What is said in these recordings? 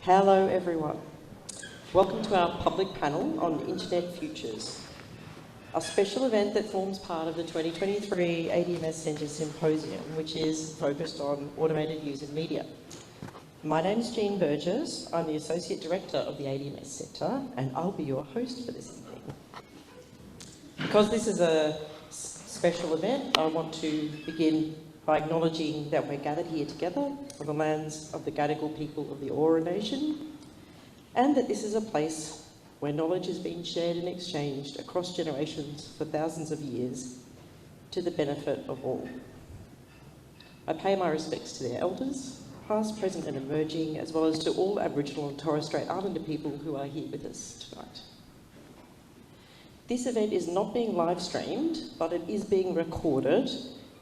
Hello everyone. Welcome to our public panel on Internet Futures, a special event that forms part of the 2023 ADM+S Centre Symposium, which is focused on automated news and media. My name is Burgess. I'm the Associate Director of the ADM+S Centre, and I'll be your host for this evening. Because this is a special event, I want to begin by acknowledging that we're gathered here together on the lands of the Gadigal people of the Eora Nation, and that this is a place where knowledge has been shared and exchanged across generations for thousands of years to the benefit of all. I pay my respects to their elders, past, present and emerging, as well as to all Aboriginal and Torres Strait Islander people who are here with us tonight. This event is not being live streamed, but it is being recorded,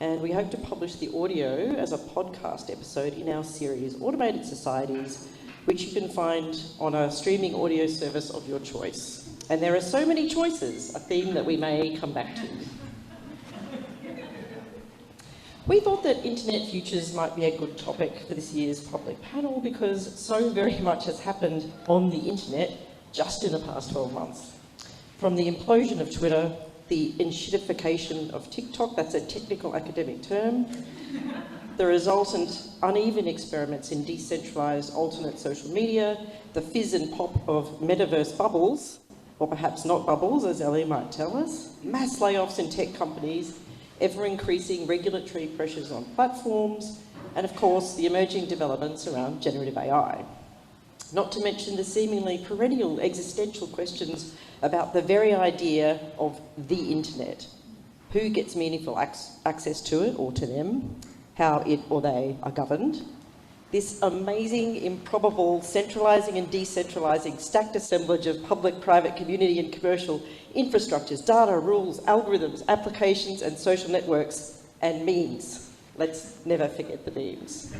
and we hope to publish the audio as a podcast episode in our series Automated Societies, which you can find on a streaming audio service of your choice. And there are so many choices, a theme that we may come back to. We thought that Internet Futures might be a good topic for this year's public panel because so very much has happened on the internet just in the past 12 months. From the implosion of Twitter, the enshittification of TikTok, that's a technical academic term, the resultant uneven experiments in decentralised alternate social media, the fizz and pop of metaverse bubbles, or perhaps not bubbles, as Ellie might tell us, mass layoffs in tech companies, ever-increasing regulatory pressures on platforms, and of course the emerging developments around generative AI. Not to mention the seemingly perennial existential questions about the very idea of the internet. Who gets meaningful access to it or to them? How it or they are governed? This amazing, improbable, centralising and decentralising stacked assemblage of public, private, community and commercial infrastructures, data, rules, algorithms, applications and social networks and memes. Let's never forget the memes.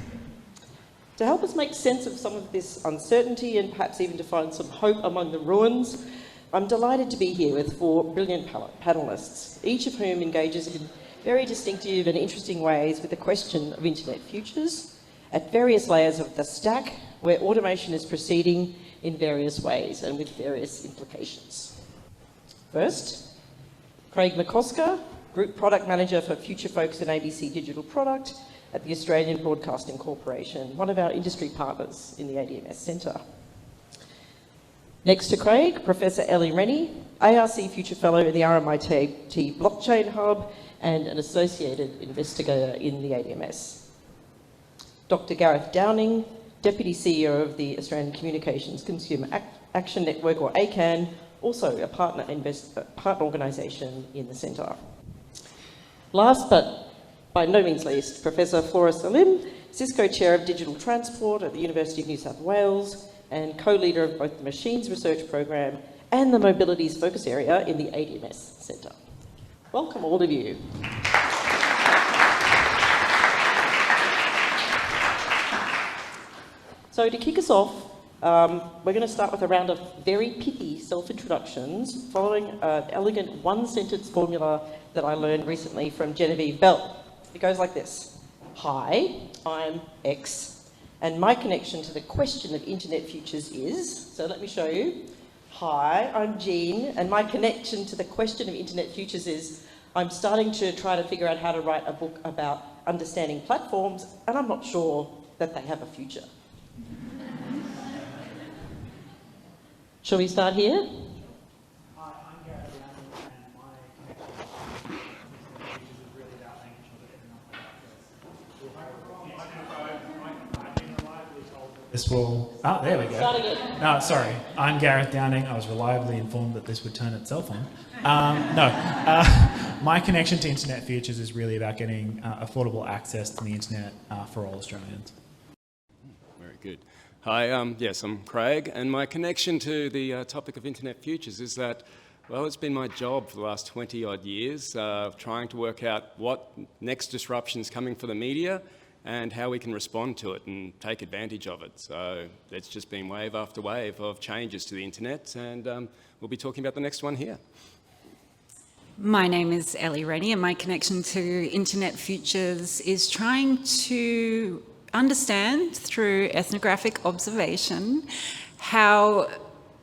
To help us make sense of some of this uncertainty and perhaps even to find some hope among the ruins, I'm delighted to be here with four brilliant panellists, each of whom engages in very distinctive and interesting ways with the question of internet futures at various layers of the stack where automation is proceeding in various ways and with various implications. First, Craig McCosker, Group Product Manager for Future Focus and ABC Digital Product at the Australian Broadcasting Corporation, one of our industry partners in the ADM+S Centre. Next to Craig, Professor Rennie, ARC Future Fellow in the RMIT Blockchain Hub and an Associated Investigator in the ADM+S. Dr. Gareth Downing, Deputy CEO of the Australian Communications Consumer Action Network, or ACAN, also a partner organisation in the Centre. Last but by no means least, Professor Flora Salim, CISCO Chair of Digital Transport at the University of New South Wales and co-leader of both the Machines Research Program and the Mobilities Focus Area in the ADM+S Centre. Welcome all of you. So to kick us off, we're going to start with a round of very pithy self-introductions following an elegant one-sentence formula that I learned recently from Genevieve Bell. It goes like this. Hi, I'm X, and my connection to the question of internet futures is, so let me show you. Hi, I'm Jean, and my connection to the question of internet futures is, I'm starting to try to figure out how to write a book about understanding platforms, and I'm not sure that they have a future. Shall we start here? Hi, I'm Gareth, and my connection is really about making sure that I've been reliably told that this will... Oh, there we go. Start again. No, sorry. I'm Gareth Downing. I was reliably informed that this would turn itself on. My connection to Internet Futures is really about getting affordable access to the Internet for all Australians. Very good. Hi, yes, I'm Craig, and my connection to the topic of Internet Futures is that, well, it's been my job for the last 20-odd years trying to work out what next disruption's coming for the media and how we can respond to it and take advantage of it. So it's just been wave after wave of changes to the internet, and we'll be talking about the next one here. My name is Ellie, and my connection to Internet Futures is trying to understand through ethnographic observation how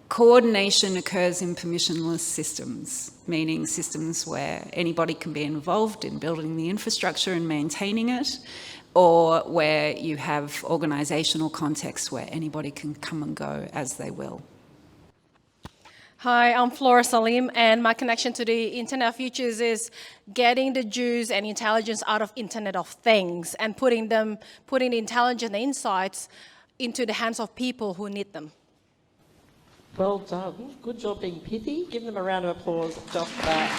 coordination occurs in permissionless systems, meaning systems where anybody can be involved in building the infrastructure and maintaining it, or where you have organisational contexts where anybody can come and go as they will. Hi, I'm Flora, Salim, and my connection to the Internet of Futures is getting the juice and intelligence out of Internet of Things and putting the intelligent insights into the hands of people who need them. Well done. Good job being pithy. Give them a round of applause just for that.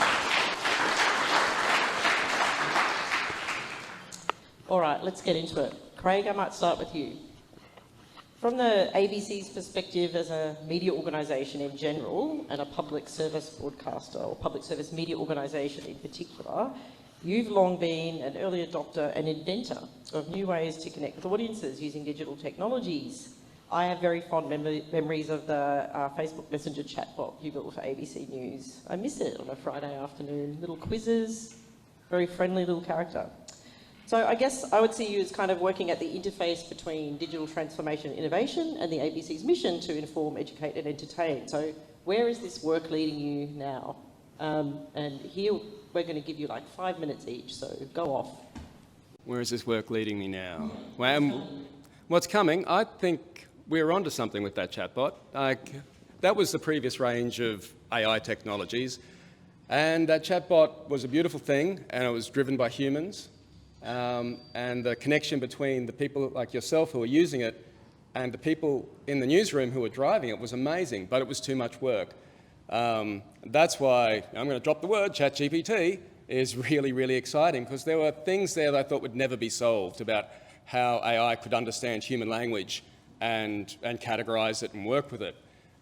All right, let's get into it. Craig, I might start with you. From the ABC's perspective as a media organisation in general and a public service broadcaster or public service media organisation in particular, you've long been an early adopter and inventor of new ways to connect with audiences using digital technologies. I have very fond memories of the Facebook Messenger chatbot you built for ABC News. I miss it on a Friday afternoon. Little quizzes, very friendly little character. So I guess I would see you as kind of working at the interface between digital transformation and innovation and the ABC's mission to inform, educate and entertain. So where is this work leading you now? And here we're going to give you like 5 minutes each, so go off. Where is this work leading me now? Well, what's coming? I think we're onto something with that chatbot. That was the previous range of AI technologies, and that chatbot was a beautiful thing, and it was driven by humans. And the connection between the people like yourself who are using it and the people in the newsroom who are driving it was amazing, but it was too much work. That's why I'm going to drop the word, ChatGPT is really, really exciting, because there were things there that I thought would never be solved about how AI could understand human language and categorise it and work with it,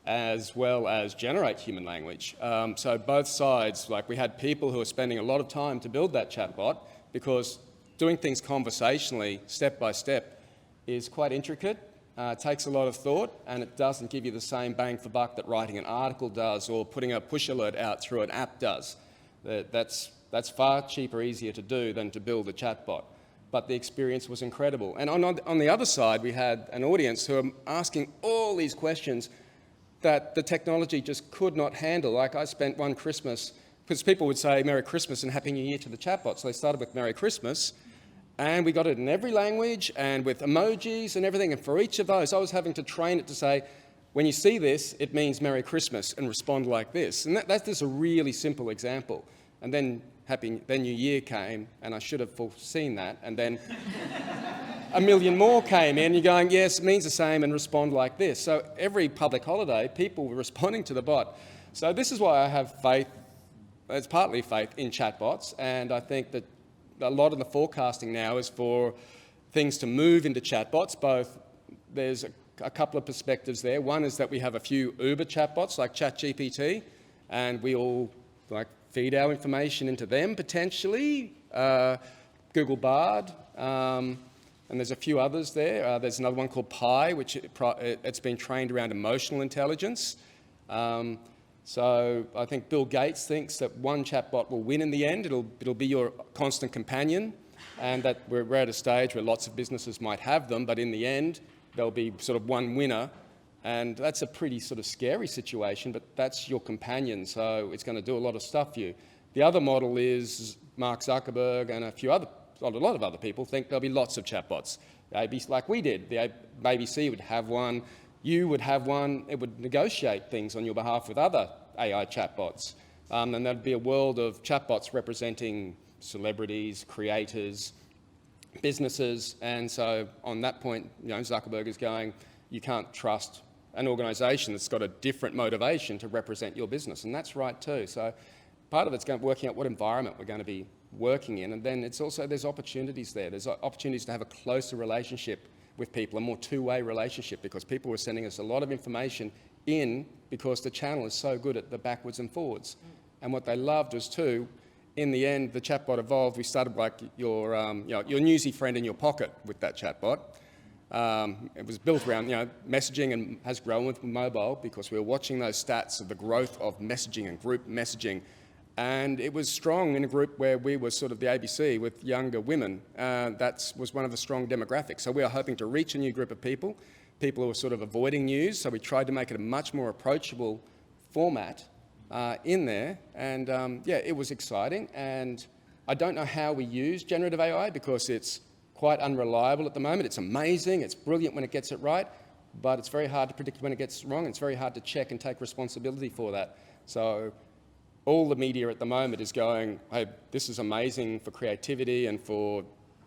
as well as generate human language. So both sides, like we had people who were spending a lot of time to build that chatbot, because doing things conversationally, step by step, is quite intricate. It takes a lot of thought, and it doesn't give you the same bang for buck that writing an article does or putting a push alert out through an app does. That's far cheaper, easier to do than to build a chatbot. But the experience was incredible. And on the other side, we had an audience who are asking all these questions that the technology just could not handle. Like I spent one Christmas, because people would say Merry Christmas and Happy New Year to the chatbot. So they started with Merry Christmas, and we got it in every language and with emojis and everything. And for each of those, I was having to train it to say, when you see this, it means Merry Christmas, and respond like this. And that's just a really simple example. And then New Year came, and I should have foreseen that. And then a million more came in, and you're going, yes, it means the same, and respond like this. So every public holiday, people were responding to the bot. So this is why I have faith. It's partly faith in chatbots, and I think that a lot of the forecasting now is for things to move into chatbots. There's a couple of perspectives there. One is that we have a few Uber chatbots like ChatGPT, and we all feed our information into them potentially. Google Bard, and there's a few others there. There's another one called Pi, which it's been trained around emotional intelligence. So I think Bill Gates thinks that one chatbot will win in the end. It'll be your constant companion, and that we're at a stage where lots of businesses might have them, but in the end, there'll be sort of one winner, and that's a pretty sort of scary situation, but that's your companion, so it's going to do a lot of stuff for you. The other model is Mark Zuckerberg and a lot of other people think there'll be lots of chatbots. Like we did, the ABC would have one, you would have one, it would negotiate things on your behalf with other AI chatbots. And there'd be a world of chatbots representing celebrities, creators, businesses. And so on that point, Zuckerberg is going, you can't trust an organisation that's got a different motivation to represent your business. And that's right too. So part of it's working out what environment we're going to be working in. And then it's also, there's opportunities there. There's opportunities to have a closer relationship with people, a more two-way relationship, because people were sending us a lot of information in because the channel is so good at the backwards and forwards. And what they loved was too, in the end, the chatbot evolved. We started like your newsy friend in your pocket with that chatbot. It was built around messaging, and has grown with mobile because we were watching those stats of the growth of messaging and group messaging And it was strong in a group where we were sort of the ABC with younger women. That was one of the strong demographics. So we were hoping to reach a new group of people who were sort of avoiding news. So we tried to make it a much more approachable format in there. And yeah, it was exciting. And I don't know how we use generative AI because it's quite unreliable at the moment. It's amazing, it's brilliant when it gets it right, but it's very hard to predict when it gets wrong. It's very hard to check and take responsibility for that. So all the media at the moment is going, hey, this is amazing for creativity and for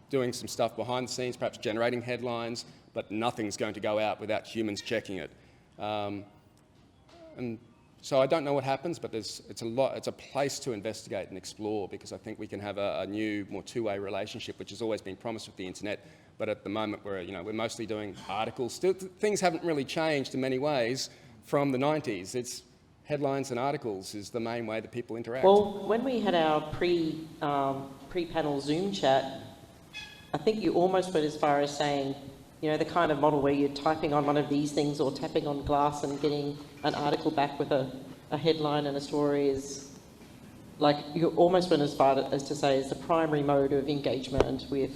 doing some stuff behind the scenes, perhaps generating headlines, but nothing's going to go out without humans checking it. And so I don't know what happens, but it's a place to investigate and explore, because I think we can have a new, more two-way relationship, which has always been promised with the internet. But at the moment, we're mostly doing articles. Still, things haven't really changed in many ways from the 90s. It's headlines and articles is the main way that people interact. Well, when we had our pre-panel Zoom chat, I think you almost went as far as saying, the kind of model where you're typing on one of these things or tapping on glass and getting an article back with a headline and a story is, like, you almost went as far as to say is the primary mode of engagement with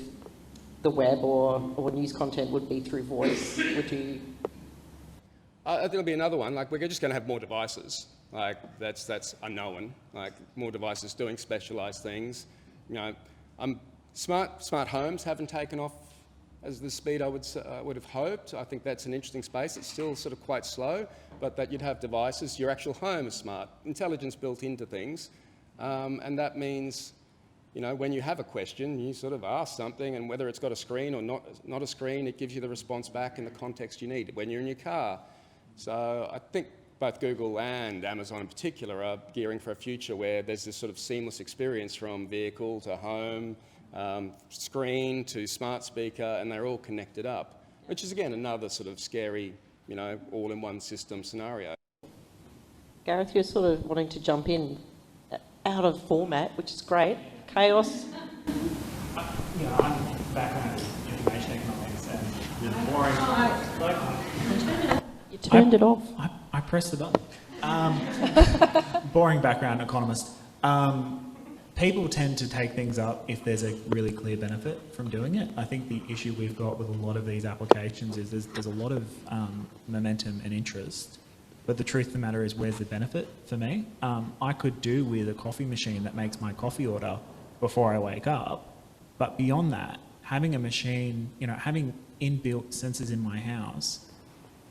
the web or news content would be through voice. Would you? I think there'll be another one. Like, we're just going to have more devices. Like, that's unknown. Like, more devices doing specialised things. Smart homes haven't taken off as the speed I would have hoped. I think that's an interesting space. It's still sort of quite slow, but that you'd have devices. Your actual home is smart. Intelligence built into things. And that means, when you have a question, you sort of ask something, and whether it's got a screen or not a screen, it gives you the response back in the context you need when you're in your car. So I think both Google and Amazon in particular are gearing for a future where there's this sort of seamless experience from vehicle to home, screen to smart speaker, and they're all connected up, which is again another sort of scary, all-in-one system scenario. Gareth, you're sort of wanting to jump in out of format, which is great. Chaos. I'm background in information economics and really boring. You turned it off. I pressed the button. Boring background economist. People tend to take things up if there's a really clear benefit from doing it. I think the issue we've got with a lot of these applications is there's a lot of momentum and interest, but the truth of the matter is, where's the benefit for me? I could do with a coffee machine that makes my coffee order before I wake up, but beyond that, having a machine, having inbuilt sensors in my house,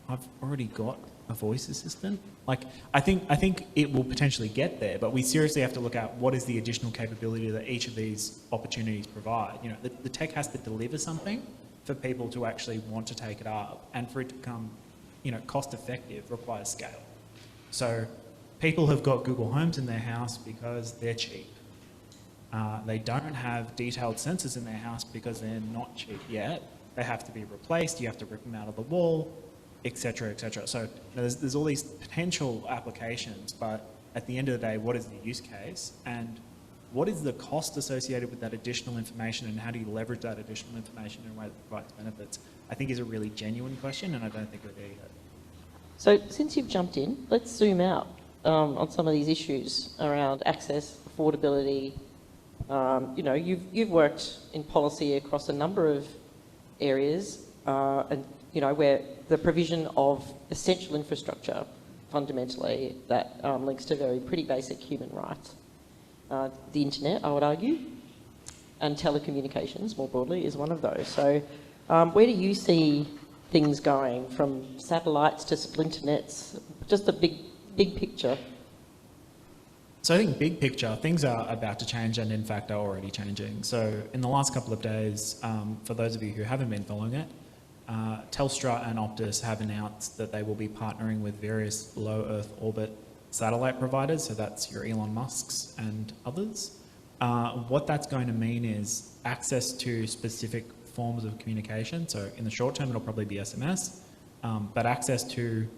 I've already got a voice assistant. Like, I think it will potentially get there, but we seriously have to look at what is the additional capability that each of these opportunities provide. The tech has to deliver something for people to actually want to take it up, and for it to become, cost effective requires scale. So people have got Google Homes in their house because they're cheap. They don't have detailed sensors in their house because they're not cheap yet. They have to be replaced. You have to rip them out of the wall, etc., etc. So there's all these potential applications, but at the end of the day, what is the use case, and what is the cost associated with that additional information, and how do you leverage that additional information in a way that provides benefits, I think is a really genuine question, and I don't think we're there yet. So since you've jumped in, let's zoom out on some of these issues around access, affordability. You've worked in policy across a number of areas, and where the provision of essential infrastructure, fundamentally, that links to pretty basic human rights. The internet, I would argue, and telecommunications more broadly is one of those. So where do you see things going, from satellites to splinter-nets? Just the big picture. So I think big picture, things are about to change, and in fact are already changing. So in the last couple of days, for those of you who haven't been following it, Telstra and Optus have announced that they will be partnering with various low Earth orbit satellite providers, so that's your Elon Musks and others. What that's going to mean is access to specific forms of communication. So in the short term, it'll probably be SMS, but access to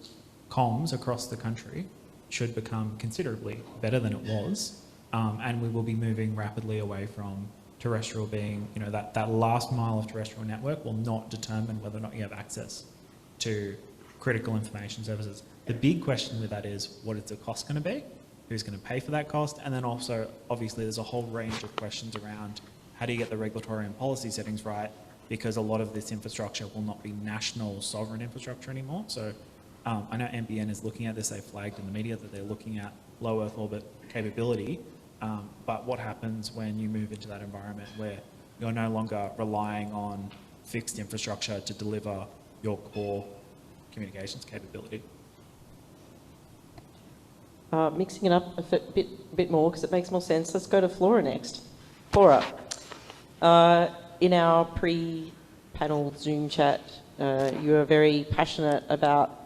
comms across the country should become considerably better than it was, and we will be moving rapidly away from terrestrial being, that last mile of terrestrial network will not determine whether or not you have access to critical information services. The big question with that is, what is the cost going to be? who's going to pay for that cost, and then also, obviously, there's a whole range of questions around how do you get the regulatory and policy settings right, because a lot of this infrastructure will not be national sovereign infrastructure anymore. So I know NBN is looking at this. They flagged in the media that they're looking at low Earth orbit capability. But what happens when you move into that environment where you're no longer relying on fixed infrastructure to deliver your core communications capability? Mixing it up a bit more because it makes more sense. Let's go to Flora next. Flora, in our pre-panel Zoom chat, you were very passionate about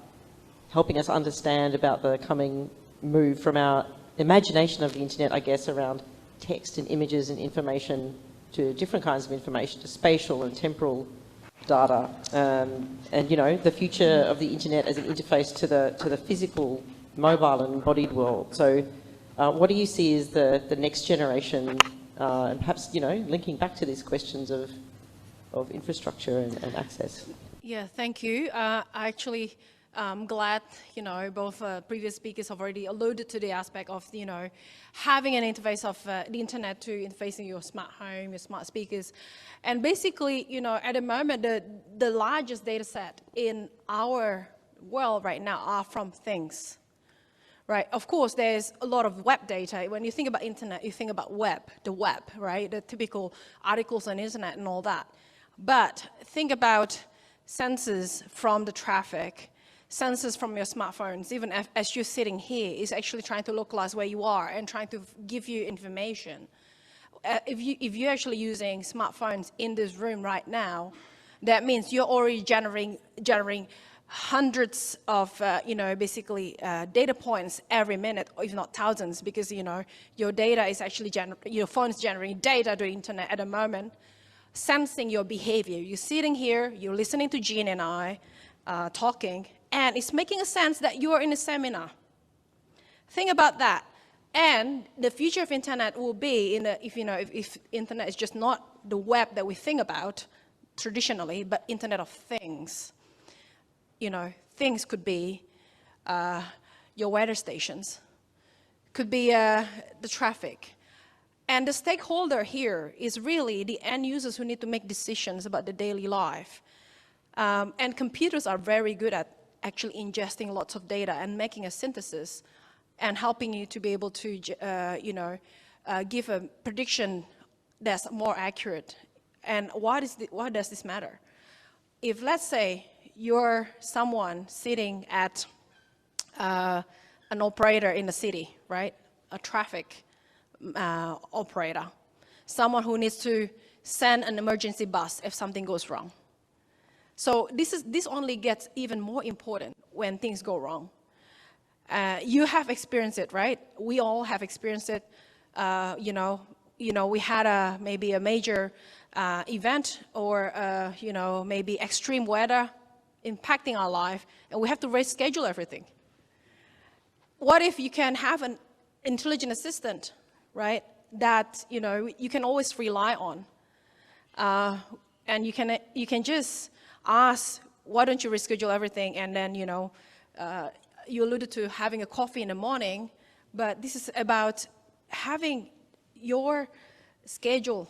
helping us understand about the coming move from our imagination of the internet, I guess, around text and images and information to different kinds of information, to spatial and temporal data, and you know, the future of the internet as an interface to the physical, mobile and embodied world. So what do you see as the next generation, and perhaps, you know, linking back to these questions of infrastructure and access? Yeah, thank you. I'm glad, you know, both previous speakers have already alluded to the aspect of, you know, having an interface of the internet to interfacing your smart home, your smart speakers. And basically, you know, at the moment, the largest data set in our world right now are from things, right? Of course, there's a lot of web data. When you think about internet, you think about the web, right? The typical articles on internet and all that. But think about sensors from the traffic, sensors from your smartphones, even as you're sitting here, is actually trying to localize where you are and trying to give you information. If you're actually using smartphones in this room right now, that means you're already generating hundreds of, you know, basically data points every minute, if not thousands, because, you know, your data is actually, your phone is generating data to the internet at the moment, sensing your behavior. You're sitting here, you're listening to Jean and I talking, and it's making a sense that you are in a seminar. Think about that. And the future of internet will be, if internet is just not the web that we think about traditionally, but internet of things. You know, things could be your weather stations, could be the traffic. And the stakeholder here is really the end users who need to make decisions about the daily life. And computers are very good at actually ingesting lots of data and making a synthesis and helping you to be able to, give a prediction that's more accurate. And why does this matter? If, let's say, you're someone sitting at an operator in the city, right? A traffic operator, someone who needs to send an emergency bus if something goes wrong. So this only gets even more important when things go wrong. You have experienced it, right? We all have experienced it. We had maybe a major event or maybe extreme weather impacting our life, and we have to reschedule everything. What if you can have an intelligent assistant, right? That you can always rely on, and you can just ask, why don't you reschedule everything? And then, you alluded to having a coffee in the morning, but this is about having your schedule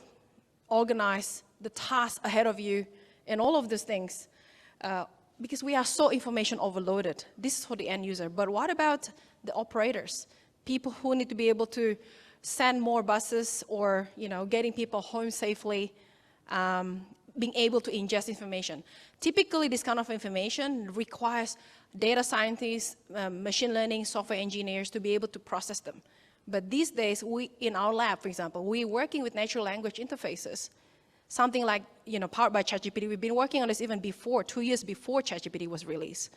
organized, the tasks ahead of you, and all of these things, because we are so information overloaded. This is for the end user. But what about the operators? People who need to be able to send more buses or, getting people home safely, being able to ingest information. Typically, this kind of information requires data scientists, machine learning, software engineers to be able to process them. But these days, in our lab, for example, we're working with natural language interfaces. Something like, powered by ChatGPT. We've been working on this even before, 2 years before ChatGPT was released.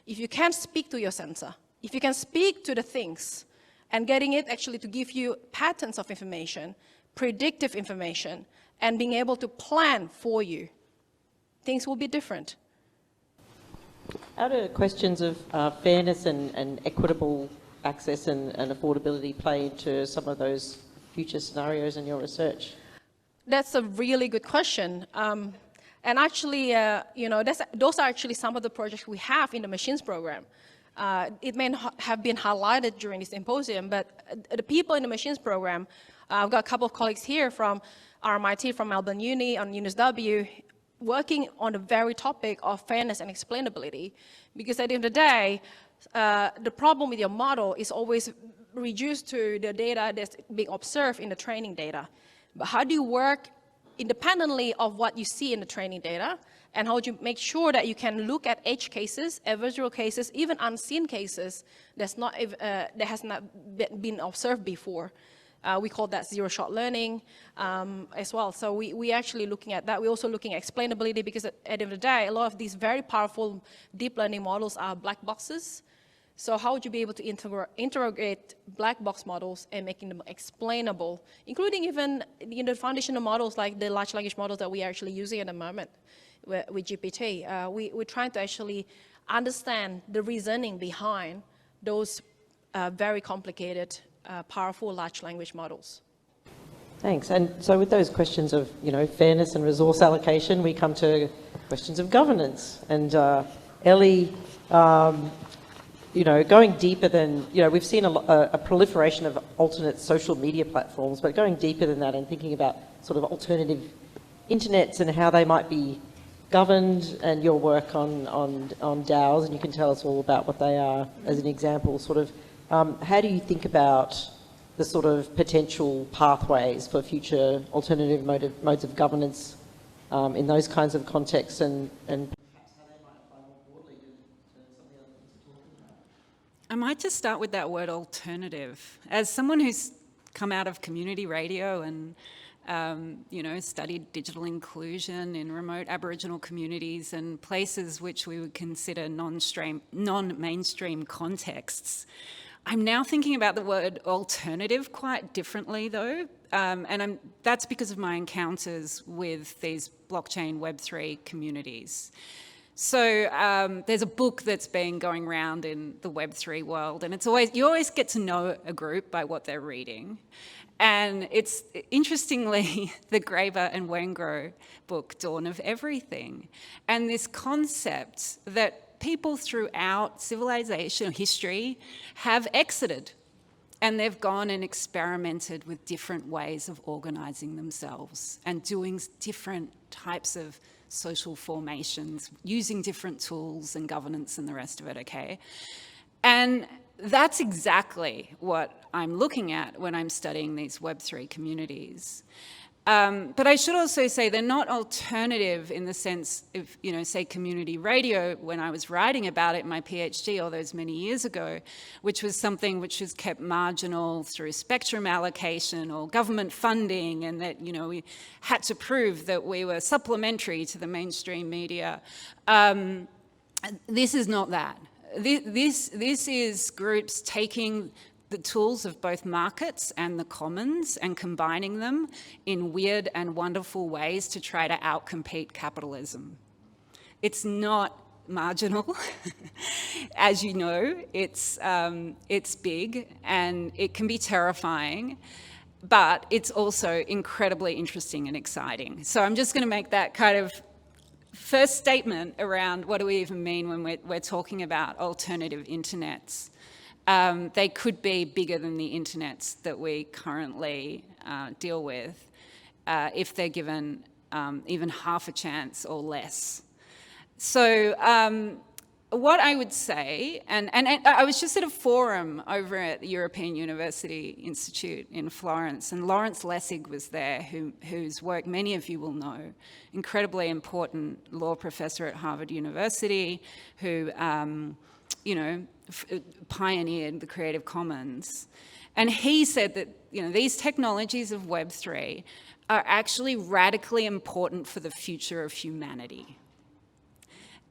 If you can speak to your sensor, if you can speak to the things, and getting it actually to give you patterns of information, predictive information, and being able to plan for you, things will be different. How do questions of fairness and equitable access and affordability play into some of those future scenarios in your research? That's a really good question. And actually, those are actually some of the projects we have in the machines program. It may not have been highlighted during this symposium, but the people in the machines program, I've got a couple of colleagues here from RMIT, from Melbourne Uni, on UNSW, working on the very topic of fairness and explainability. Because at the end of the day, the problem with your model is always reduced to the data that's being observed in the training data. But how do you work independently of what you see in the training data, and how do you make sure that you can look at edge cases, adversarial cases, even unseen cases that has not been observed before. We call that zero-shot learning as well. So we actually looking at that. We're also looking at explainability, because at the end of the day, a lot of these very powerful deep learning models are black boxes. So how would you be able to interrogate black box models and making them explainable, including even the foundational models like the large language models that we are actually using at the moment with GPT. We're trying to actually understand the reasoning behind those very complicated, powerful large language models. Thanks. And so with those questions of, fairness and resource allocation, we come to questions of governance. And Ellie, going deeper than, we've seen a proliferation of alternate social media platforms, but going deeper than that and thinking about sort of alternative internets and how they might be governed, and your work on DAOs, and you can tell us all about what they are as an example, sort of, how do you think about the sort of potential pathways for future alternative modes of governance in those kinds of contexts, and perhaps how they might apply more broadly to some of the other things we're talking about? I might just start with that word alternative. As someone who's come out of community radio and studied digital inclusion in remote Aboriginal communities and places which we would consider non-mainstream contexts, I'm now thinking about the word alternative quite differently, though, and that's because of my encounters with these blockchain Web3 communities. So there's a book that's been going around in the Web3 world, and you always get to know a group by what they're reading. And it's, interestingly, the Graeber and Wengrow book, Dawn of Everything. And this concept that people throughout civilization, history, have exited. And they've gone and experimented with different ways of organising themselves and doing different types of social formations, using different tools and governance and the rest of it, okay? And that's exactly what I'm looking at when I'm studying these Web3 communities. But I should also say they're not alternative in the sense of, say community radio, when I was writing about it in my PhD all those many years ago, which was something which was kept marginal through spectrum allocation or government funding, and that, we had to prove that we were supplementary to the mainstream media. This is not that. This is groups taking the tools of both markets and the commons and combining them in weird and wonderful ways to try to outcompete capitalism. It's not marginal, as you know. It's big and it can be terrifying, but it's also incredibly interesting and exciting. So I'm just going to make that kind of first statement around what do we even mean when we're talking about alternative internets. They could be bigger than the internets that we currently deal with if they're given even half a chance or less. So what I would say, and I was just at a forum over at the European University Institute in Florence, and Lawrence Lessig was there, whose work many of you will know, incredibly important law professor at Harvard University, who pioneered the Creative Commons. And he said that these technologies of Web3 are actually radically important for the future of humanity.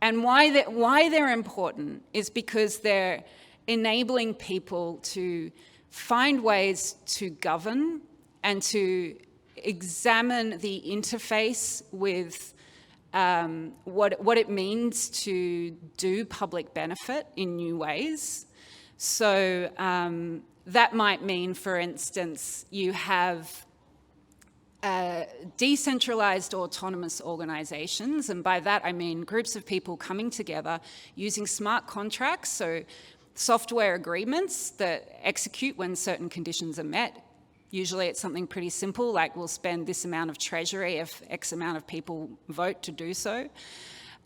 And why they're important is because they're enabling people to find ways to govern and to examine the interface with what it means to do public benefit in new ways. So that might mean, for instance, you have decentralized autonomous organizations, and by that I mean groups of people coming together using smart contracts, so software agreements that execute when certain conditions are met. Usually it's something pretty simple, like we'll spend this amount of treasury if X amount of people vote to do so.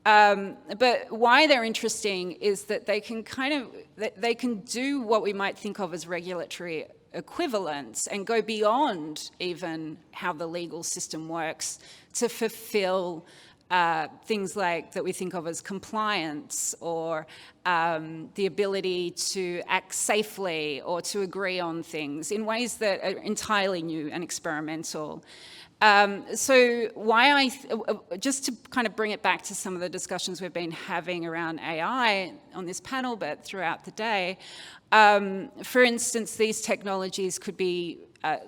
But why they're interesting is that they can do what we might think of as regulatory equivalence and go beyond even how the legal system works to fulfill things like that we think of as compliance, or the ability to act safely or to agree on things in ways that are entirely new and experimental. So why just to kind of bring it back to some of the discussions we've been having around AI on this panel, but throughout the day, for instance, these technologies could be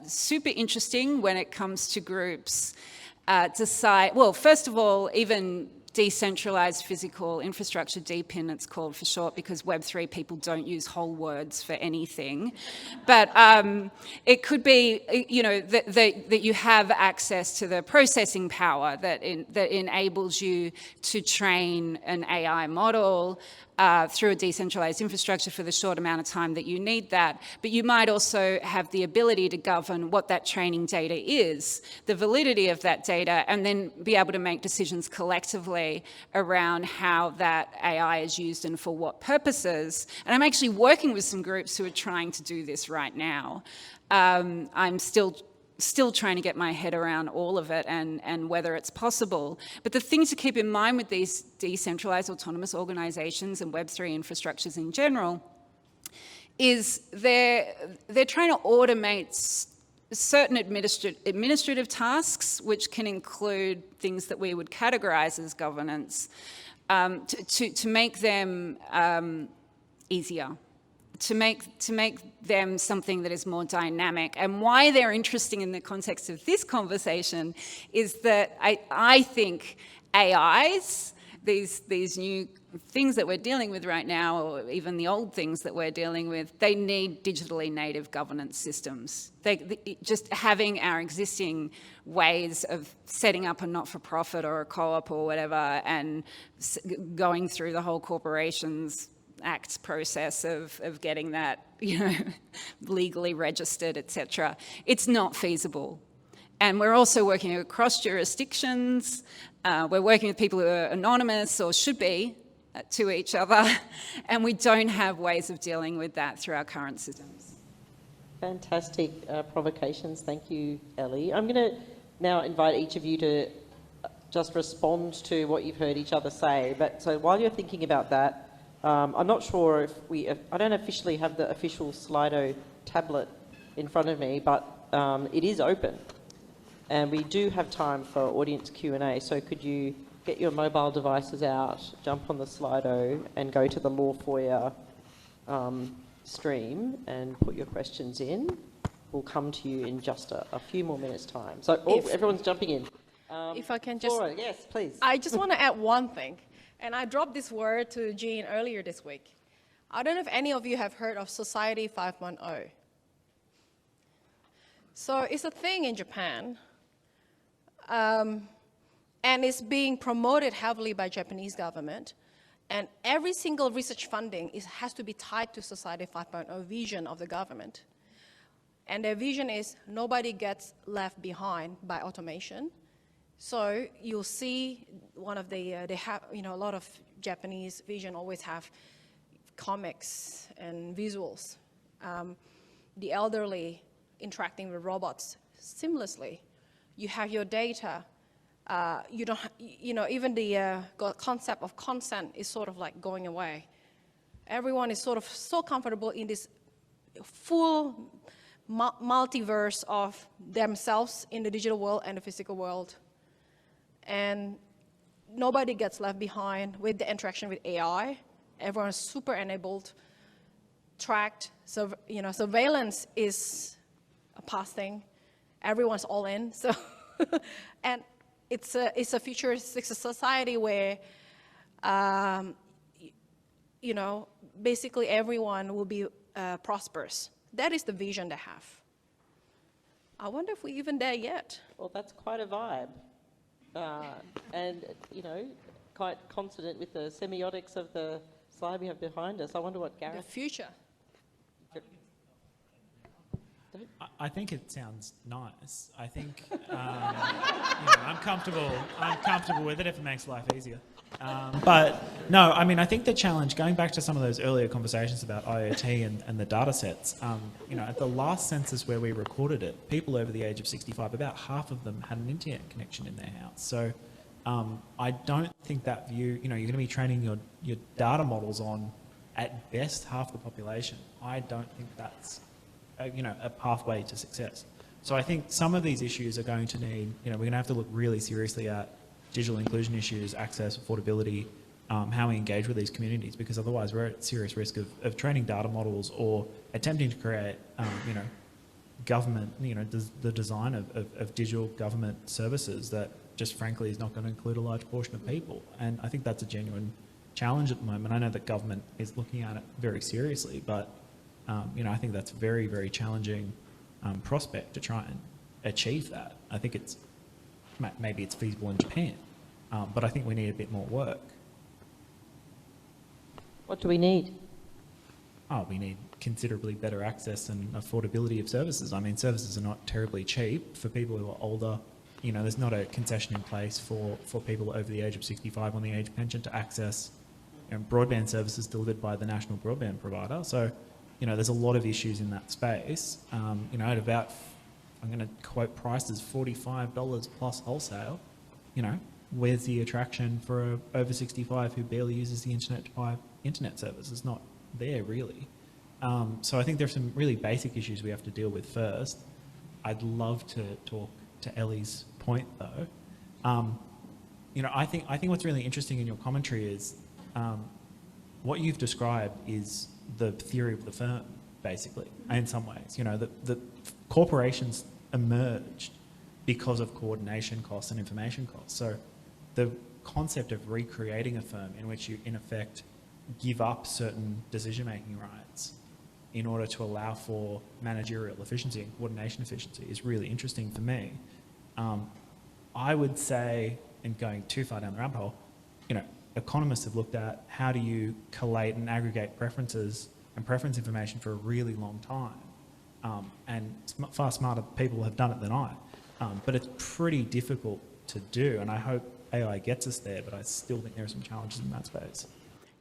super interesting when it comes to groups decide, well, first of all, even decentralized physical infrastructure, DPIN it's called for short, because Web3 people don't use whole words for anything. But it could be, you know, that you have access to the processing power that enables you to train an AI model through a decentralized infrastructure for the short amount of time that you need that. But you might also have the ability to govern what that training data is, the validity of that data, and then be able to make decisions collectively around how that AI is used and for what purposes. And I'm actually working with some groups who are trying to do this right now. I'm still trying to get my head around all of it and whether it's possible. But the thing to keep in mind with these decentralized autonomous organizations and Web3 infrastructures in general is they're trying to automate certain administrative tasks, which can include things that we would categorize as governance, to make them easier. To make them something that is more dynamic. And why they're interesting in the context of this conversation is that I think AIs, these new things that we're dealing with right now, or even the old things that we're dealing with, they need digitally native governance systems. Just having our existing ways of setting up a not-for-profit or a co-op or whatever and going through the whole corporations Acts process of getting that, you know, legally registered, etc. It's not feasible. And we're also working across jurisdictions. We're working with people who are anonymous or should be to each other, and we don't have ways of dealing with that through our current systems. Fantastic provocations. Thank you, Ellie. I'm going to now invite each of you to just respond to what you've heard each other say. But so while you're thinking about that, I'm not sure if I don't officially have the official Slido tablet in front of me, but it is open. And we do have time for audience Q&A, so could you get your mobile devices out, jump on the Slido and go to the Law Foyer stream and put your questions in. We'll come to you in just a few more minutes' time. So everyone's jumping in. If I can just... Flora, yes, please. I just want to add one thing. And I dropped this word to Jean earlier this week. I don't know if any of you have heard of Society 5.0. So it's a thing in Japan, and it's being promoted heavily by Japanese government. And every single research funding has to be tied to Society 5.0 vision of the government. And their vision is nobody gets left behind by automation. So you'll see one of the, they have, you know, a lot of Japanese vision always have comics and visuals. The elderly interacting with robots seamlessly. You have your data. You don't, you know, even the concept of consent is sort of like going away. Everyone is sort of so comfortable in this full multiverse of themselves in the digital world and the physical world. And nobody gets left behind with the interaction with AI. Everyone is super enabled, tracked. So, you know, surveillance is a past thing. Everyone's all in. So, and it's a futuristic society where, you know, basically everyone will be prosperous. That is the vision they have. I wonder if we're even there yet. Well, that's quite a vibe. And, you know, quite consonant with the semiotics of the slide we have behind us. I wonder what The Gareth... future. I think it sounds nice. I think I'm comfortable with it if it makes life easier. But no, I mean, I think the challenge, going back to some of those earlier conversations about IoT and the data sets, at the last census where we recorded it, people over the age of 65, about half of them had an internet connection in their house. So I don't think that view, you're going to be training your data models on, at best, half the population. I don't think that's a pathway to success. So I think some of these issues are going to need, we're going to have to look really seriously at digital inclusion issues, access, affordability, how we engage with these communities, because otherwise we're at serious risk of training data models or attempting to create, government, the design of digital government services that just frankly is not going to include a large portion of people. And I think that's a genuine challenge at the moment. I know that government is looking at it very seriously, but I think that's a very, very challenging prospect to try and achieve that. I think maybe it's feasible in Japan, but I think we need a bit more work. What do we need? We need considerably better access and affordability of services. I mean, services are not terribly cheap for people who are older. There's not a concession in place for people over the age of 65 on the age pension to access broadband services delivered by the national broadband provider. So, there's a lot of issues in that space. At about, I'm going to quote prices, $45 plus wholesale. Where's the attraction for over 65 who barely uses the internet to buy internet service? It's not there really. So I think there's some really basic issues we have to deal with first. I'd love to talk to Ellie's point though. I think what's really interesting in your commentary is what you've described is the theory of the firm, basically, in some ways. The corporations emerged because of coordination costs and information costs. So the concept of recreating a firm in which you, in effect, give up certain decision-making rights in order to allow for managerial efficiency and coordination efficiency is really interesting for me. I would say, and going too far down the rabbit hole, economists have looked at how do you collate and aggregate preferences and preference information for a really long time. And far smarter people have done it than I. But it's pretty difficult to do, and I hope AI gets us there, but I still think there are some challenges in that space.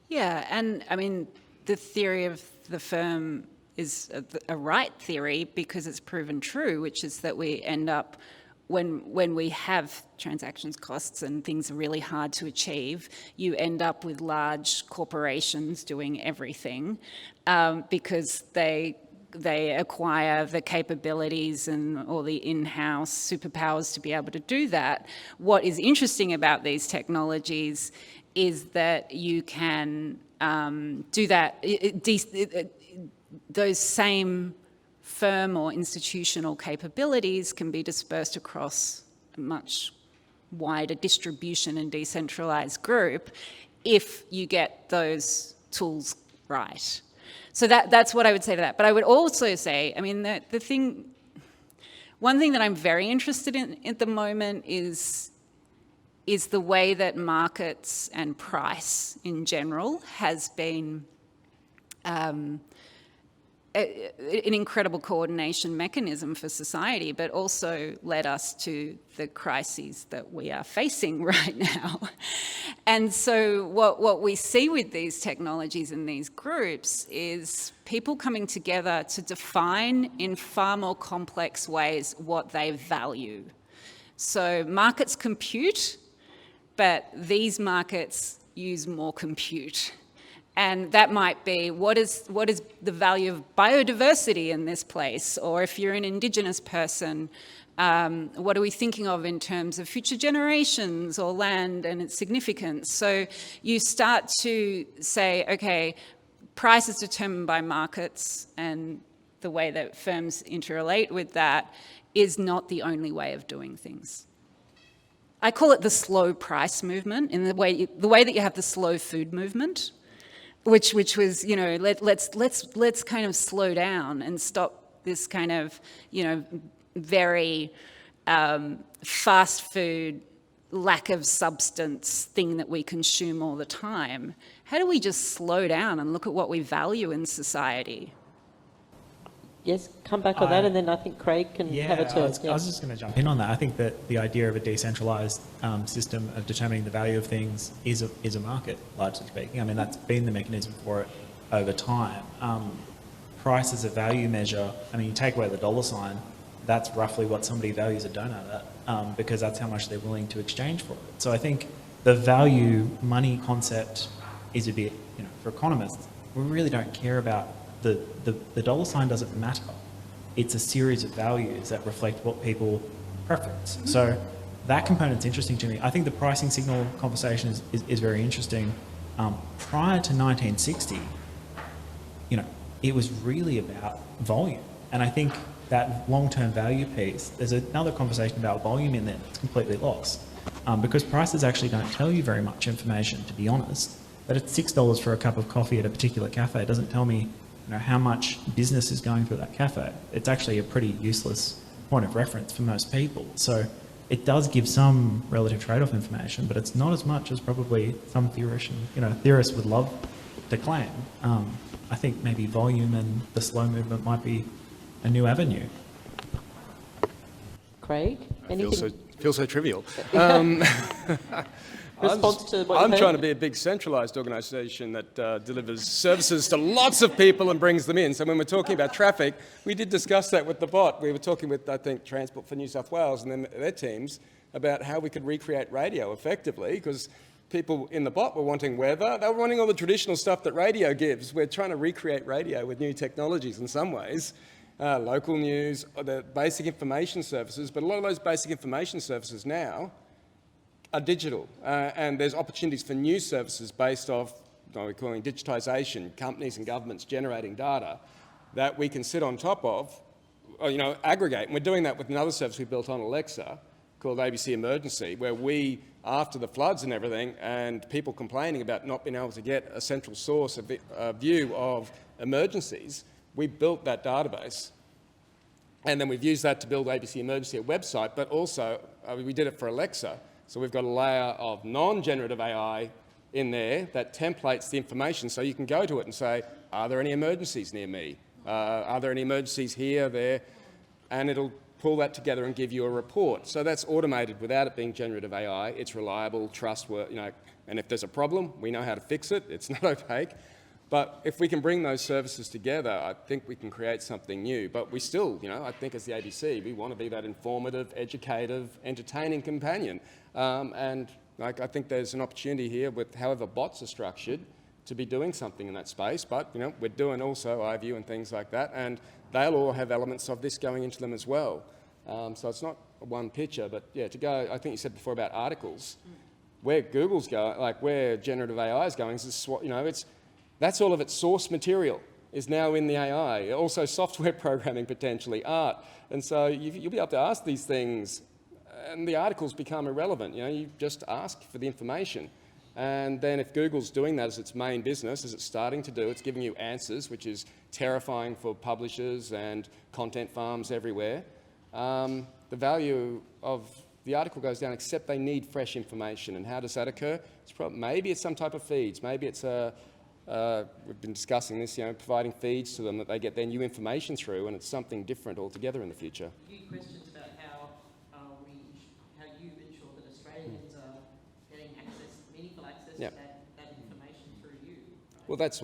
Yeah, and I mean, the theory of the firm is a right theory because it's proven true, which is that we end up, when we have transactions costs and things are really hard to achieve, you end up with large corporations doing everything because they acquire the capabilities and all the in-house superpowers to be able to do that. What is interesting about these technologies is that you can do that, those same firm or institutional capabilities can be dispersed across a much wider distribution and decentralized group if you get those tools right. So that's what I would say to that. But I would also say, I mean, one thing that I'm very interested in at the moment is the way that markets and price in general has been an incredible coordination mechanism for society, but also led us to the crises that we are facing right now. And so what we see with these technologies and these groups is people coming together to define in far more complex ways what they value. So markets compute, but these markets use more compute. And that might be, what is the value of biodiversity in this place? Or if you're an Indigenous person, what are we thinking of in terms of future generations or land and its significance? So you start to say, okay, price is determined by markets, and the way that firms interrelate with that is not the only way of doing things. I call it the slow price movement, in the way that you have the slow food movement, which was, let's kind of slow down and stop this kind of, very fast food, lack of substance thing that we consume all the time. How do we just slow down and look at what we value in society? Yes, come back on that, and then I think Craig can have a turn. I was just going to jump in on that. I think that the idea of a decentralised system of determining the value of things is a market, largely speaking. I mean, that's been the mechanism for it over time. Price as a value measure, I mean, you take away the dollar sign, that's roughly what somebody values a donut at, because that's how much they're willing to exchange for it. So I think the value money concept is a bit, for economists, we really don't care about the dollar sign doesn't matter. It's a series of values that reflect what people preference. So that component's interesting to me. I think the pricing signal conversation is very interesting. Prior to 1960, it was really about volume. And I think that long-term value piece, there's another conversation about volume in there that's completely lost. Because prices actually don't tell you very much information, to be honest. But it's $6 for a cup of coffee at a particular cafe. It doesn't tell me how much business is going through that cafe. It's actually a pretty useless point of reference for most people. So it does give some relative trade-off information, but it's not as much as probably some theorists would love to claim. I think maybe volume and the slow movement might be a new avenue. Craig, anything? Feels so trivial. Response to what I'm trying to be a big centralised organisation that delivers services to lots of people and brings them in. So when we're talking about traffic, we did discuss that with the bot. We were talking with, I think, Transport for New South Wales and then their teams about how we could recreate radio effectively, because people in the bot were wanting weather. They were wanting all the traditional stuff that radio gives. We're trying to recreate radio with new technologies in some ways. Local news, the basic information services, but a lot of those basic information services now are digital, and there's opportunities for new services based off, we're calling digitisation, companies and governments generating data that we can sit on top of, or, aggregate. And we're doing that with another service we built on Alexa called ABC Emergency, where we, after the floods and everything, and people complaining about not being able to get a central source, a view of emergencies, we built that database. And then we've used that to build ABC Emergency, a website, but also we did it for Alexa. So we've got a layer of non-generative AI in there that templates the information, so you can go to it and say, are there any emergencies near me? Are there any emergencies here, there? And it'll pull that together and give you a report. So that's automated without it being generative AI. It's reliable, trustworthy, and if there's a problem, we know how to fix it. It's not opaque. But if we can bring those services together, I think we can create something new. But we still, I think as the ABC, we want to be that informative, educative, entertaining companion. And I think there's an opportunity here with however bots are structured to be doing something in that space. But, we're doing also iView and things like that. And they'll all have elements of this going into them as well. So it's not one picture, but yeah, to go, I think you said before about articles, where Google's going, where generative AI is going, is that's all of its source material is now in the AI, also software programming potentially, art. And so you'll be able to ask these things and the articles become irrelevant. You just ask for the information. And then if Google's doing that as its main business, as it's starting to do, it's giving you answers, which is terrifying for publishers and content farms everywhere. The value of the article goes down, except they need fresh information. And how does that occur? Maybe it's some type of feeds. Maybe it's we've been discussing this, providing feeds to them that they get their new information through, and it's something different altogether in the future. A few questions about how you ensure that Australians are getting meaningful access to that information through you. Right? Well, that's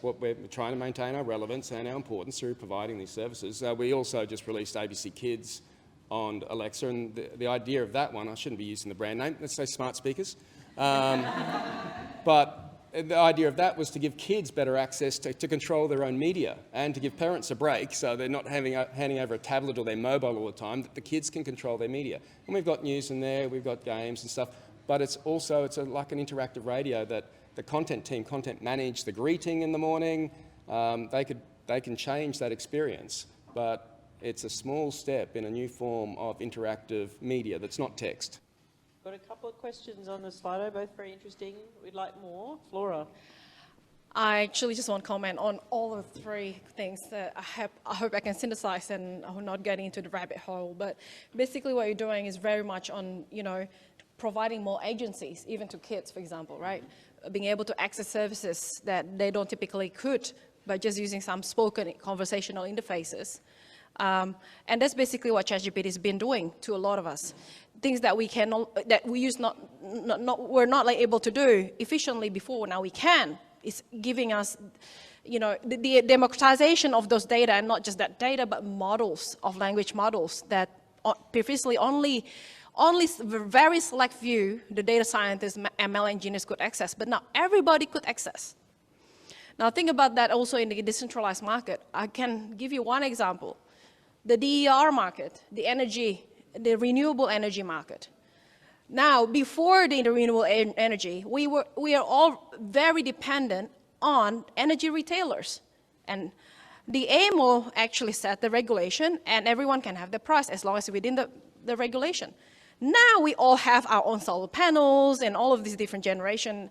what we're trying to maintain our relevance and our importance through providing these services. We also just released ABC Kids on Alexa, and the idea of that one, I shouldn't be using the brand name, let's say smart speakers. But the idea of that was to give kids better access to control their own media and to give parents a break so they're not handing over a tablet or their mobile all the time, that the kids can control their media. And we've got news in there, we've got games and stuff, but it's like an interactive radio that the content team manage the greeting in the morning. They can change that experience, but it's a small step in a new form of interactive media that's not text. Got a couple of questions on the Slido, both very interesting. We'd like more. Flora. I actually just want to comment on all of the three things that I hope I can synthesize, and I'm not getting into the rabbit hole. But basically what you're doing is very much on, providing more agencies, even to kids, for example, right? Being able to access services that they don't typically could by just using some spoken conversational interfaces. And that's basically what ChatGPT has been doing to a lot of us. Things that we were not able to do efficiently before, now we can. It's giving us, the democratization of those data, and not just that data, but models of language models that previously only very select few, the data scientists, ML engineers could access, but now everybody could access. Now think about that also in the decentralized market. I can give you one example. The DER market, the renewable energy market. Now, before the renewable energy, we are all very dependent on energy retailers. And the AMO actually set the regulation, and everyone can have the price as long as within the regulation. Now we all have our own solar panels and all of these different generation.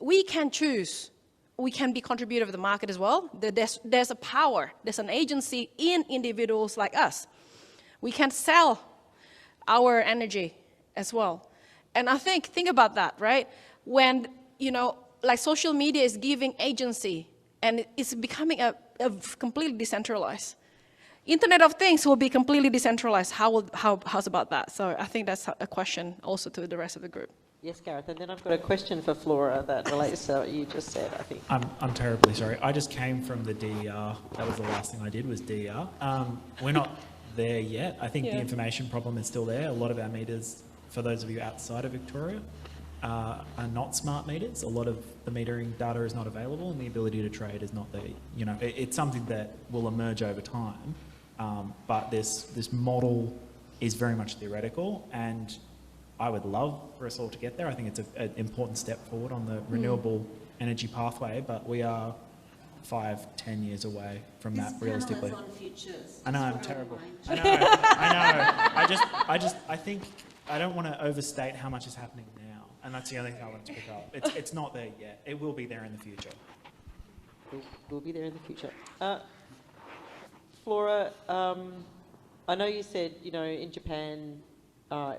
We can choose. We can be contributor of the market as well. There's a power, there's an agency in individuals like us. We can sell our energy as well. And I think about that, right? When, like social media is giving agency and it's becoming a completely decentralized. Internet of Things will be completely decentralized. How's about that? So I think that's a question also to the rest of the group. Yes, Gareth, and then I've got a question for Flora that relates to what you just said, I think. I'm terribly sorry. I just came from the DER. That was the last thing I did was DER. We're not there yet. I think the information problem is still there. A lot of our meters, for those of you outside of Victoria, are not smart meters. A lot of the metering data is not available, and the ability to trade is not there. It's something that will emerge over time, but this model is very much theoretical, and I would love for us all to get there. I think it's an important step forward on the renewable energy pathway, but we are 5-10 years away from that realistically. On futures. I know, I'm terrible. I know. I think I don't want to overstate how much is happening now, and that's the only thing I want to pick up. It's not there yet. It will be there in the future. We'll be there in the future. Flora, I know you said, in Japan,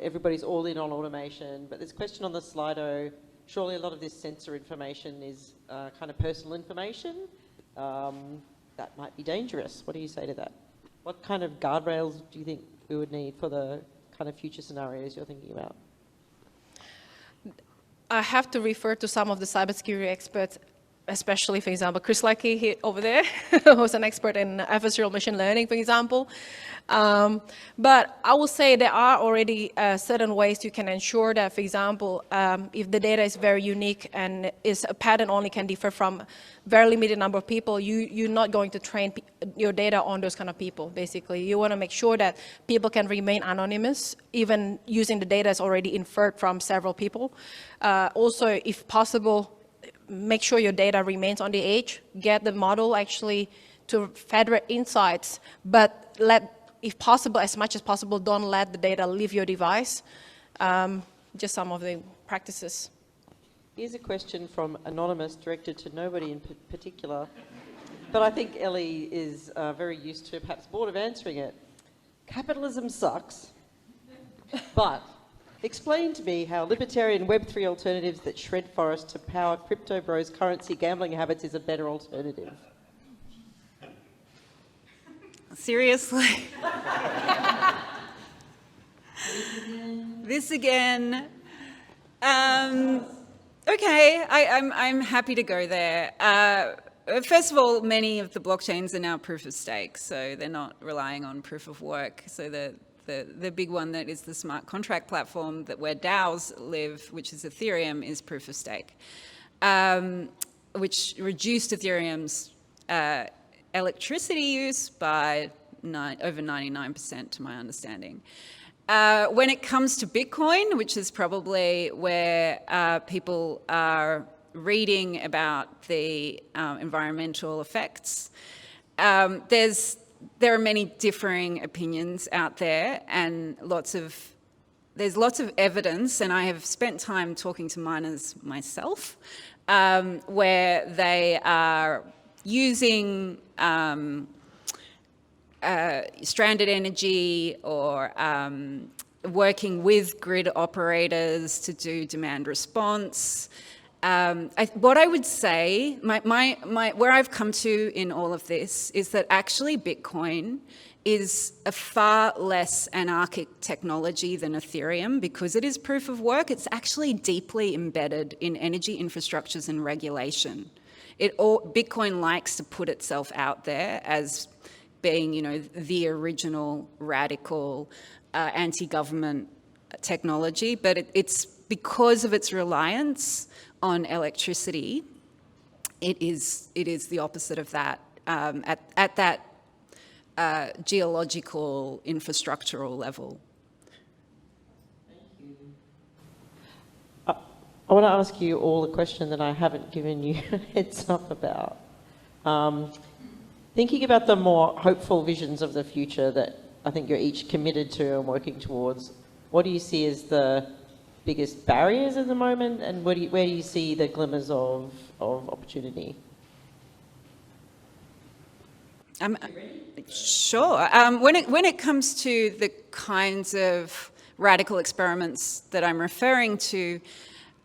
everybody's all in on automation, but there's a question on the Slido. Surely a lot of this sensor information is kind of personal information. That might be dangerous. What do you say to that? What kind of guardrails do you think we would need for the kind of future scenarios you're thinking about? I have to refer to some of the cybersecurity experts, especially, for example, Chris Leckie over there, who's an expert in adversarial machine learning, for example. But I will say there are already certain ways you can ensure that, for example, if the data is very unique and is a pattern only can differ from very limited number of people, you're not going to train your data on those kind of people, basically. You want to make sure that people can remain anonymous, even using the data that's already inferred from several people. Also, if possible, make sure your data remains on the edge, get the model actually to federate insights, but if possible, as much as possible, don't let the data leave your device. Just some of the practices. Here's a question from Anonymous, directed to nobody in particular, but I think Ellie is very used to, perhaps bored of answering it. Capitalism sucks, but explain to me how libertarian Web3 alternatives that shred forests to power crypto bros' currency gambling habits is a better alternative. Seriously? This again. Okay, I'm happy to go there. First of all, many of the blockchains are now proof of stake, so they're not relying on proof of work. So the big one that is the smart contract platform where DAOs live, which is Ethereum, is proof of stake, which reduced Ethereum's electricity use by over 99%, to my understanding. When it comes to Bitcoin, which is probably where people are reading about the environmental effects, there are many differing opinions out there, and there's lots of evidence, and I have spent time talking to miners myself, where they are using stranded energy or working with grid operators to do demand response. What I would say, where I've come to in all of this is that actually Bitcoin is a far less anarchic technology than Ethereum because it is proof of work. It's actually deeply embedded in energy infrastructures and regulation. Bitcoin likes to put itself out there as being, the original radical anti-government technology, but it's because of its reliance on electricity. It is the opposite of that at that geological infrastructural level. I want to ask you all a question that I haven't given you a heads up about. Thinking about the more hopeful visions of the future that I think you're each committed to and working towards, what do you see as the biggest barriers at the moment, and where do you see the glimmers of opportunity? Sure. When it comes to the kinds of radical experiments that I'm referring to,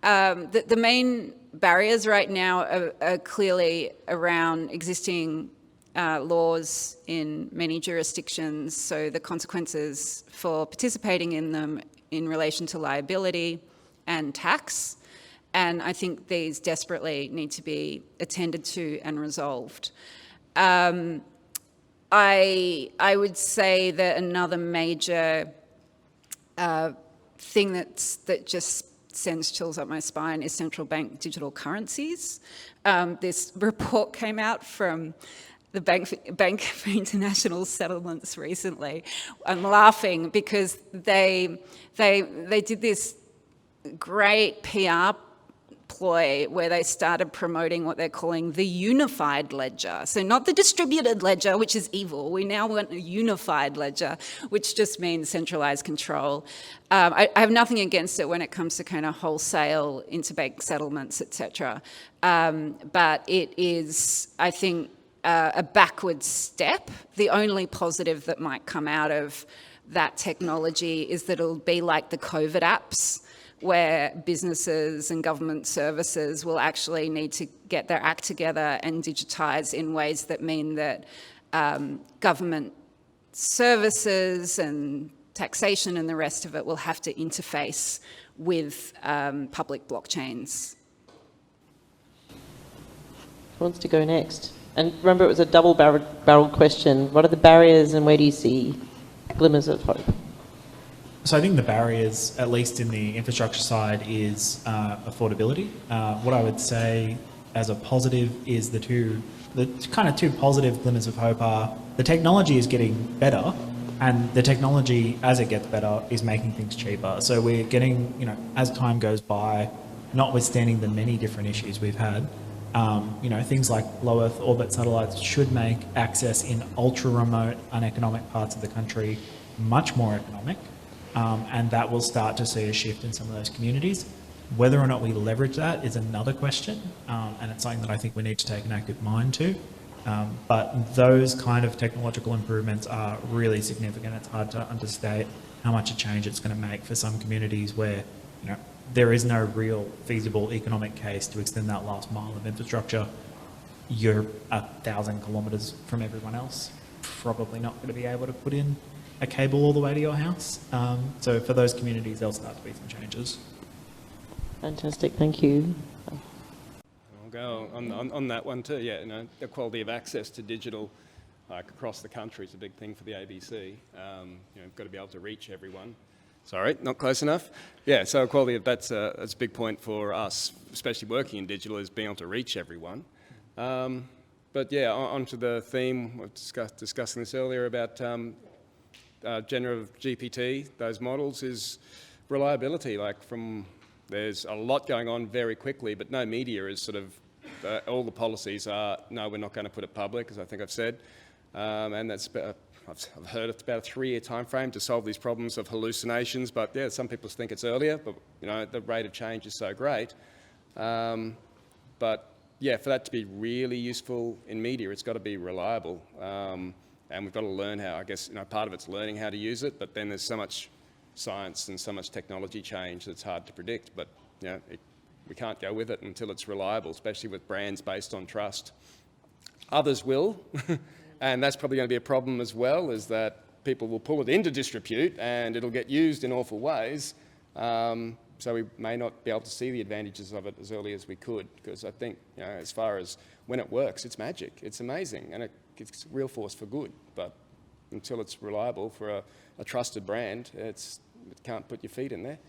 the main barriers right now are clearly around existing laws in many jurisdictions, so the consequences for participating in them in relation to liability and tax. And I think these desperately need to be attended to and resolved. I would say that another major thing that just sends chills up my spine is central bank digital currencies. This report came out from the Bank for International Settlements recently. I'm laughing because they did this great PR ploy where they started promoting what they're calling the unified ledger. So not the distributed ledger, which is evil. We now want a unified ledger, which just means centralized control. I have nothing against it when it comes to kind of wholesale interbank settlements, etc. But it is, I think, a backward step. The only positive that might come out of that technology is that it'll be like the COVID apps, where businesses and government services will actually need to get their act together and digitise in ways that mean that government services and taxation and the rest of it will have to interface with public blockchains. Who wants to go next? And remember, it was a double-barreled question. What are the barriers and where do you see glimmers of hope? So I think the barriers, at least in the infrastructure side, is affordability. What I would say as a positive is the kind of two positive glimmers of hope are the technology is getting better, and the technology, as it gets better, is making things cheaper. So we're getting, as time goes by, notwithstanding the many different issues we've had, things like low Earth orbit satellites should make access in ultra-remote, uneconomic parts of the country much more economic. And that will start to see a shift in some of those communities. Whether or not we leverage that is another question, and it's something that I think we need to take an active mind to. But those kind of technological improvements are really significant. It's hard to understate how much a change it's going to make for some communities where, there is no real feasible economic case to extend that last mile of infrastructure. You're 1,000 kilometres from everyone else, probably not going to be able to put in a cable all the way to your house. So for those communities, there'll start to be some changes. Fantastic, thank you. I'll go on that one too. Yeah, the quality of access to digital, like across the country, is a big thing for the ABC. You've got to be able to reach everyone. Sorry, not close enough. Yeah, so quality of that's a big point for us, especially working in digital, is being able to reach everyone. But yeah, onto the theme. We were discussing this earlier about generative GPT, those models, is reliability. There's a lot going on very quickly, but no media is sort of, all the policies are, no, we're not going to put it public, as I think I've said. And that's, I've heard it's about a 3-year time frame to solve these problems of hallucinations, but yeah, some people think it's earlier, but the rate of change is so great. But yeah, for that to be really useful in media, it's got to be reliable. And we've got to learn how, I guess, part of it's learning how to use it, but then there's so much science and so much technology change that's hard to predict. But we can't go with it until it's reliable, especially with brands based on trust. Others will, and that's probably going to be a problem as well, is that people will pull it into disrepute and it'll get used in awful ways. So we may not be able to see the advantages of it as early as we could, because I think, as far as when it works, it's magic, it's amazing, and it's a real force for good. But until it's reliable for a trusted brand, it can't put your feet in there.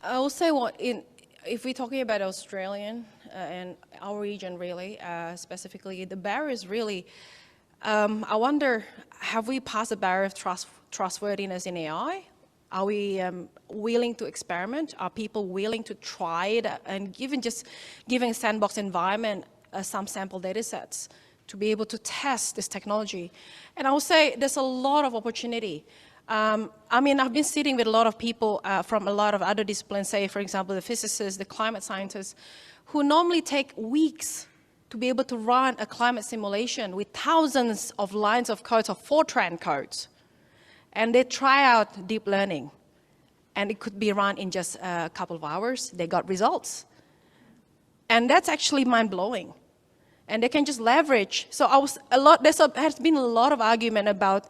I will say if we're talking about Australian and our region really, specifically, the barriers really, I wonder, have we passed the barrier of trustworthiness in AI? Are we willing to experiment? Are people willing to try it? And just giving a sandbox environment some sample data sets to be able to test this technology. And I would say there's a lot of opportunity. I mean, I've been sitting with a lot of people from a lot of other disciplines, say, for example, the physicists, the climate scientists, who normally take weeks to be able to run a climate simulation with thousands of lines of codes, of Fortran codes. And they try out deep learning. And it could be run in just a couple of hours. They got results. And that's actually mind-blowing. And they can just leverage. So there has been a lot of argument about,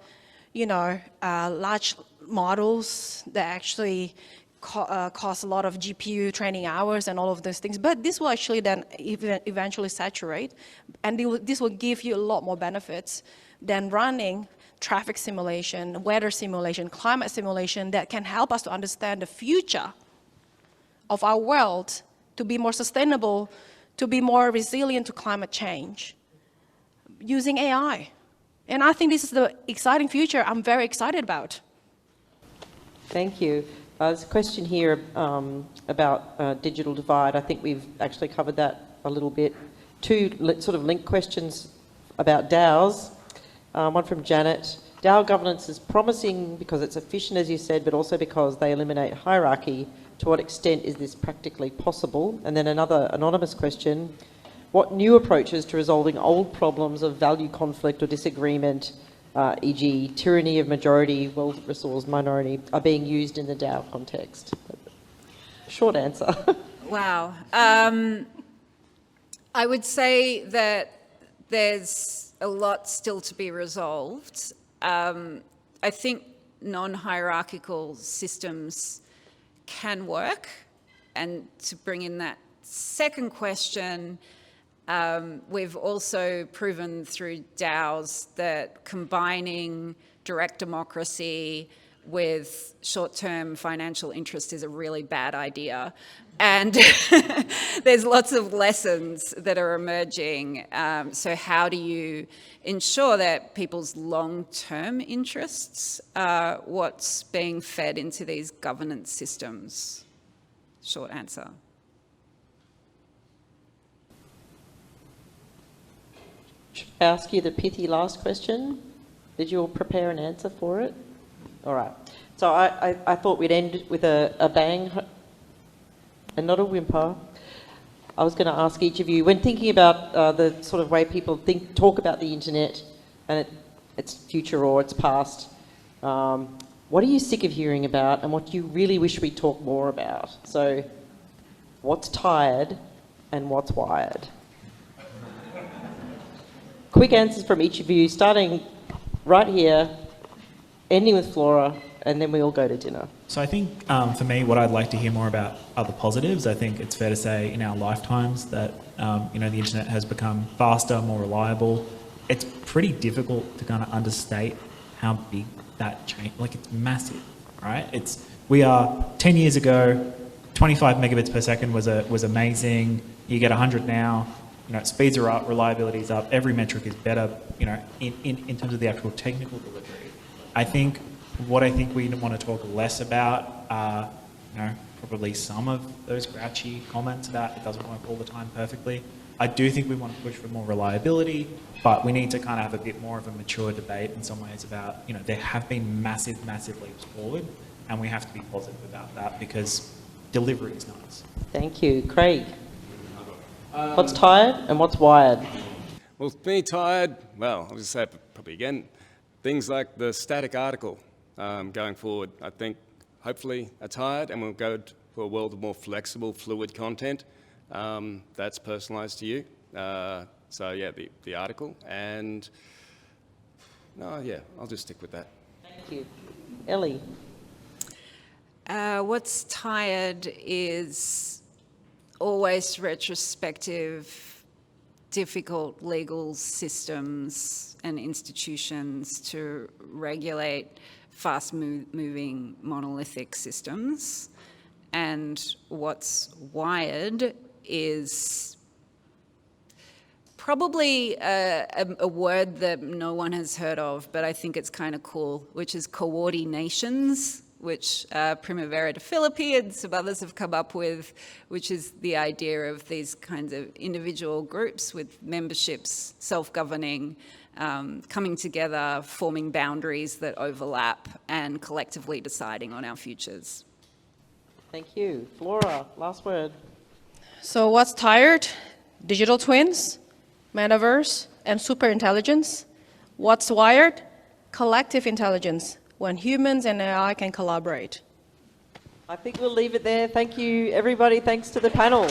large models that actually cost a lot of GPU training hours and all of those things. But this will actually then eventually saturate, and this will give you a lot more benefits than running traffic simulation, weather simulation, climate simulation that can help us to understand the future of our world, to be more sustainable, to be more resilient to climate change using AI. And I think this is the exciting future I'm very excited about. Thank you. There's a question here about digital divide. I think we've actually covered that a little bit. Two sort of linked questions about DAOs. One from Janet. DAO governance is promising because it's efficient, as you said, but also because they eliminate hierarchy. To what extent is this practically possible? And then another anonymous question. What new approaches to resolving old problems of value conflict or disagreement, e.g. tyranny of majority, well-resourced minority, are being used in the DAO context? Short answer. Wow. I would say that there's a lot still to be resolved. I think non-hierarchical systems can work. And to bring in that second question, we've also proven through DAOs that combining direct democracy with short-term financial interest is a really bad idea. And there's lots of lessons that are emerging. So how do you ensure that people's long-term interests are what's being fed into these governance systems? Short answer. I ask you the pithy last question. Did you all prepare an answer for it? All right. So I thought we'd end with a bang and not a whimper. I was going to ask each of you, when thinking about the sort of way people talk about the internet and its future or its past, what are you sick of hearing about and what do you really wish we'd talk more about? So what's tired and what's wired? Quick answers from each of you, starting right here, ending with Flora, and then we all go to dinner. So I think for me, what I'd like to hear more about are the positives. I think it's fair to say in our lifetimes that the internet has become faster, more reliable. It's pretty difficult to kind of understate how big that change. Like, it's massive, right? We are 10 years ago, 25 megabits per second was amazing. You get 100 now. Speeds are up, reliability is up, every metric is better, in terms of the actual technical delivery. I think we want to talk less about are, probably some of those grouchy comments about it doesn't work all the time perfectly. I do think we want to push for more reliability, but we need to kind of have a bit more of a mature debate in some ways about, there have been massive leaps forward, and we have to be positive about that because delivery is nice. Thank you. Craig, what's tired and what's wired? Well, being tired, well, I'll just say it probably again, things like the static article going forward, I think hopefully are tired, and we'll go for a world of more flexible, fluid content that's personalised to you. So yeah, the article, and yeah, I'll just stick with that. Thank you. Ellie. What's tired is always retrospective, difficult legal systems and institutions to regulate fast-moving monolithic systems. And what's wired is probably a word that no one has heard of, but I think it's kind of cool, which is coordinations, which Primavera de Philippi and some others have come up with, which is the idea of these kinds of individual groups with memberships, self-governing, coming together, forming boundaries that overlap, and collectively deciding on our futures. Thank you. Flora, last word. So what's tired? Digital twins, metaverse, and superintelligence. What's wired? Collective intelligence, when humans and AI can collaborate. I think we'll leave it there. Thank you, everybody. Thanks to the panel.